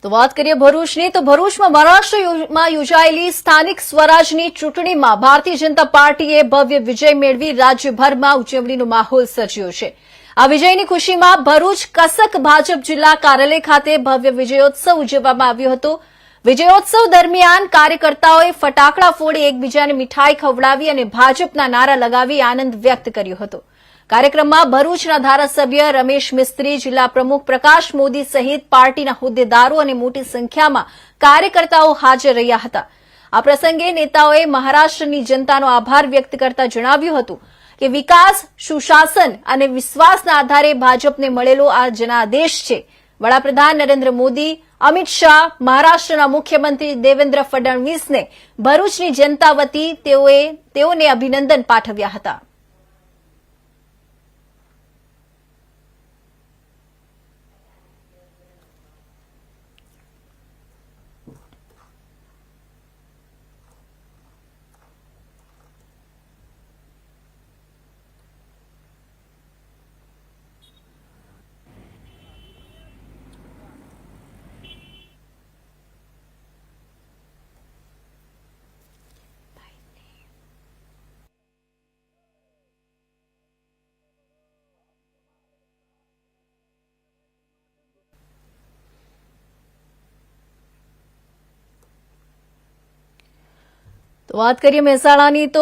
તો વાત કરીએ ભરૂચની તો ભરૂચમાં મહારાષ્ટ્રમાં યોજાયેલી સ્થાનિક સ્વરાજની ચૂંટણીમાં ભારતીય જનતા પાર્ટીએ ભવ્ય વિજય મેળવી રાજ્યભરમાં ઉજવણીનો માહોલ સર્જ્યો છે। આ વિજયની ખુશીમાં ભરૂચ કસક ભાજપ જિલ્લા કાર્યાલય ખાતે ભવ્ય વિજયોત્સવ ઉજવવામાં આવ્યો હતો। વિજયોત્સવ દરમિયાન કાર્યકર્તાઓએ ફટાકડા ફોડી એકબીજાને મીઠાઈ ખવડાવી અને ભાજપના નારા લગાવી આનંદ વ્યક્ત કર્યો હતો। કાર્યક્રમમાં ભરૂચના ધારાસભ્ય રમેશ મિસ્ત્રી, જિલ્લા પ્રમુખ પ્રકાશ મોદી સહિત પાર્ટીના હોદ્દેદારો અને મોટી સંખ્યામાં કાર્યકર્તાઓ હાજર રહ્યા હતા। આ પ્રસંગે નેતાઓએ મહારાષ્ટ્રની જનતાનો આભાર વ્યક્ત કરતા જણાવ્યું હતું કે વિકાસ, સુશાસન અને વિશ્વાસના આધારે ભાજપને મળેલો આ જનાદેશ છે। વડાપ્રધાન નરેન્દ્ર મોદી, અમિત શાહ, મહારાષ્ટ્રના મુખ્યમંત્રી દેવેન્દ્ર ફડણવીસને ભરૂચની જનતા વતી તેઓને અભિનંદન પાઠવ્યા હતા। તો વાત કરીએ મહેસાણાની તો